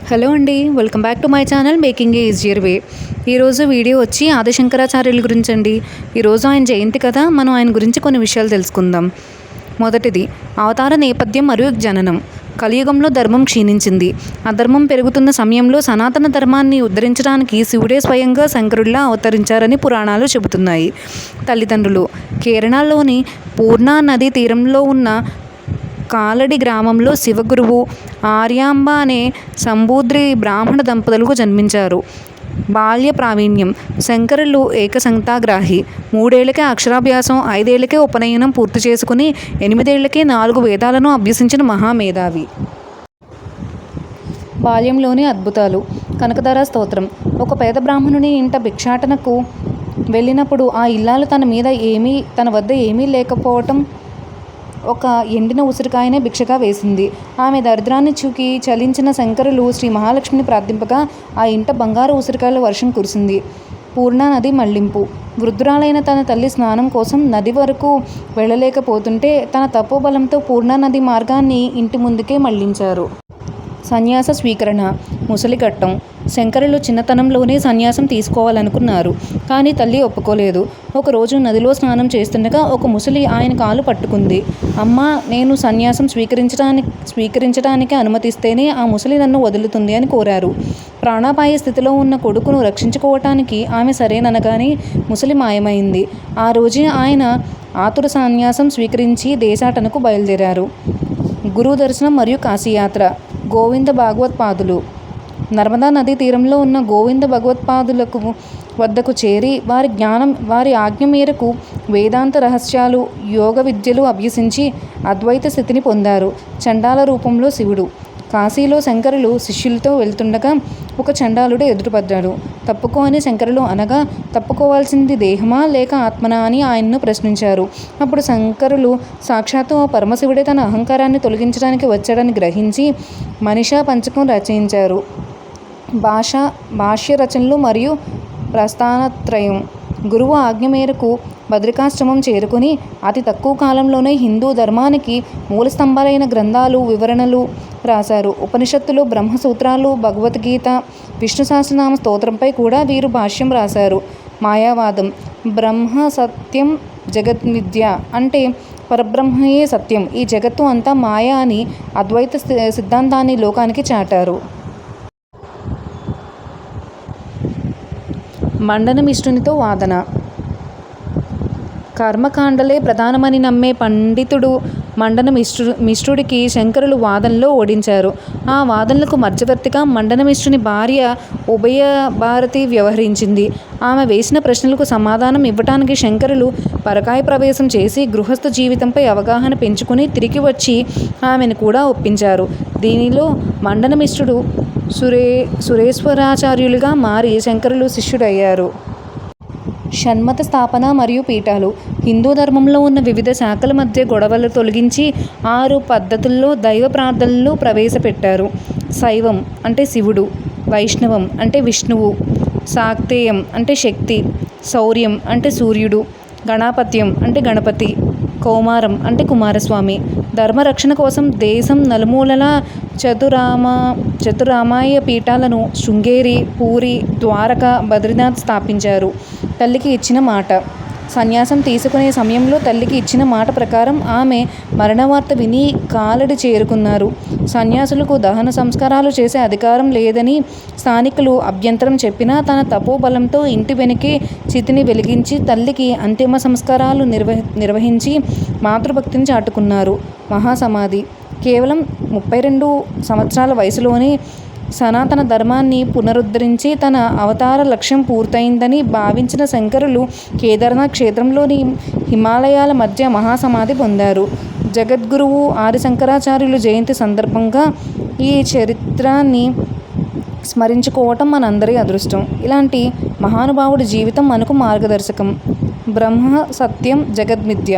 Hello అండి, welcome back to my channel making a easier way. ఈరోజు video వచ్చి ఆదిశంకరాచార్యుల గురించి అండి. ఈరోజు ఆయన జయంతి కదా, మనం ఆయన గురించి కొన్ని విషయాలు తెలుసుకుందాం. మొదటిది, అవతార నేపథ్యం మరియు జననం. కలియుగంలో ధర్మం క్షీణించింది. అధర్మం పెరుగుతున్న సమయంలో సనాతన ధర్మాన్ని ఉద్ధరించడానికి శివుడే స్వయంగా శంకరుడిలా అవతరించారని పురాణాలు చెబుతున్నాయి. తల్లిదండ్రులు. కేరళలోని పూర్ణా నదీ తీరంలో ఉన్న కాలడి గ్రామంలో శివగురువు ఆర్యాంబ అనే సంబూద్రి బ్రాహ్మణ దంపతులకు జన్మించారు. బాల్య ప్రావీణ్యం. శంకరులు ఏకసంతాగ్రాహి. 3 ఏళ్లకే అక్షరాభ్యాసం, 5 ఏళ్లకే ఉపనయనం పూర్తి చేసుకుని 8 ఏళ్లకే 4 వేదాలను అభ్యసించిన మహామేధావి. బాల్యంలోని అద్భుతాలు. కనకధార స్తోత్రం. ఒక పేద బ్రాహ్మణుని ఇంట భిక్షాటనకు వెళ్ళినప్పుడు ఆ ఇల్లాలు తన వద్ద ఏమీ లేకపోవటం ఒక ఎండిన ఉసిరికాయనే భిక్షగా వేసింది. ఆమె దరిద్రాన్ని చూకి చలించిన శంకరులు శ్రీ మహాలక్ష్మిని ప్రార్థింపగా ఆ ఇంట బంగారు ఉసిరికాయల వర్షం కురిసింది. పూర్ణా నది మళ్లింపు. వృద్ధురాలైన తన తల్లి స్నానం కోసం నది వరకు వెళ్ళలేకపోతుంటే తన తపోబలంతో పూర్ణా నది మార్గాన్ని ఇంటి ముందుకే మళ్లించారు. సన్యాస స్వీకరణ. ముసలిఘట్టం. శంకరులు చిన్నతనంలోనే సన్యాసం తీసుకోవాలనుకున్నారు. కానీ తల్లి ఒప్పుకోలేదు. ఒకరోజు నదిలో స్నానం చేస్తుండగా ఒక ముసలి ఆయన కాలు పట్టుకుంది. అమ్మా, నేను సన్యాసం స్వీకరించడానికి అనుమతిస్తేనే ఆ ముసలి నన్ను వదులుతుంది అని కోరారు. ప్రాణాపాయ స్థితిలో ఉన్న కొడుకును రక్షించుకోవటానికి ఆమె సరేననగానే ముసలి మాయమైంది. ఆ రోజే ఆయన ఆతుర సన్యాసం స్వీకరించి దేశాటనకు బయలుదేరారు. గురువు దర్శనం మరియు కాశీయాత్ర. గోవింద భాగవత్పాదులు. నర్మదా నదీ తీరంలో ఉన్న గోవింద భగవత్పాదులకు వద్దకు చేరి వారి ఆజ్ఞ మేరకు వేదాంత రహస్యాలు, యోగ విద్యలు అభ్యసించి అద్వైత స్థితిని పొందారు. చండాల రూపంలో శివుడు. కాశీలో శంకరులు శిష్యులతో వెళ్తుండగా ఒక చండాలుడు ఎదురుపడ్డాడు. తప్పుకో అని శంకరులు అనగా, తప్పుకోవాల్సింది దేహమా లేక ఆత్మనా అని ఆయన్ను ప్రశ్నించారు. అప్పుడు శంకరులు సాక్షాత్తు ఆ పరమశివుడే తన అహంకారాన్ని తొలగించడానికి వచ్చాడని గ్రహించి మనిషా పంచకం రచించారు. భాష్య రచనలు మరియు ప్రస్థానత్రయం. గురువు ఆజ్ఞ మేరకు బద్రికాశ్రమం చేరుకుని అతి తక్కువ కాలంలోనే హిందూ ధర్మానికి మూల స్తంభాలైన గ్రంథాలు, వివరణలు రాశారు. ఉపనిషత్తులు, బ్రహ్మసూత్రాలు, భగవద్గీత, విష్ణు సహస్రనామ స్తోత్రంపై కూడా వీరు భాష్యం రాశారు. మాయావాదం. బ్రహ్మ సత్యం జగద్విద్య అంటే పరబ్రహ్మయే సత్యం, ఈ జగత్తు అంతా మాయ అని అద్వైత సిద్ధాంతాన్ని లోకానికి చాటారు. మండనమిష్టునితో వాదన. కర్మకాండలే ప్రధానమని నమ్మే పండితుడు మండనమిష్టుడికి శంకరులు వాదనలో ఓడించారు. ఆ వాదనలకు మధ్యవర్తిగా మండనమిష్టుని భార్య ఉభయభారతి వ్యవహరించింది. ఆమె వేసిన ప్రశ్నలకు సమాధానం ఇవ్వటానికి శంకరులు పరకాయ ప్రవేశం చేసి గృహస్థ జీవితంపై అవగాహన పెంచుకుని తిరిగి వచ్చి ఆమెను కూడా ఒప్పించారు. దీనిలో మండనమిష్టుడు సురేశ్వరాచార్యులుగా మారి శంకరులు శిష్యుడయ్యారు. షణ్మత స్థాపన మరియు పీఠాలు. హిందూ ధర్మంలో ఉన్న వివిధ శాఖల మధ్య గొడవలు తొలగించి 6 పద్ధతుల్లో దైవ ప్రార్థనలు ప్రవేశపెట్టారు. శైవం అంటే శివుడు, వైష్ణవం అంటే విష్ణువు, శాక్తేయం అంటే శక్తి, శౌర్యం అంటే సూర్యుడు, గణాపత్యం అంటే గణపతి, కౌమారం అంటే కుమారస్వామి. ధర్మరక్షణ కోసం దేశం నలుమూలలా చతురామాయ పీఠాలను శృంగేరి, పూరి, ద్వారక, బద్రీనాథ్ స్థాపించారు. తల్లికి ఇచ్చిన మాట. సన్యాసం తీసుకునే సమయంలో తల్లికి ఇచ్చిన మాట ప్రకారం ఆమె మరణవార్త విని కాలడి చేరుకున్నారు. సన్యాసులకు దహన సంస్కారాలు చేసే అధికారం లేదని స్థానికులు అభ్యంతరం చెప్పినా తన తపోబలంతో ఇంటి వెనుకే చితిని వెలిగించి తల్లికి అంతిమ సంస్కారాలు నిర్వహించి మాతృభక్తిని చాటుకున్నారు. మహాసమాధి. కేవలం 32 సంవత్సరాల వయసులోనే సనాతన ధర్మాన్ని పునరుద్ధరించి తన అవతార లక్ష్యం పూర్తయిందని భావించిన శంకరులు కేదార్నాథ్ క్షేత్రంలోని హిమాలయాల మధ్య మహాసమాధి పొందారు. జగద్గురువు ఆదిశంకరాచార్యులు జయంతి సందర్భంగా ఈ చరిత్రాన్ని స్మరించుకోవటం మనందరి అదృష్టం. ఇలాంటి మహానుభావుడి జీవితం మనకు మార్గదర్శకం. బ్రహ్మ సత్యం జగద్మిథ్య.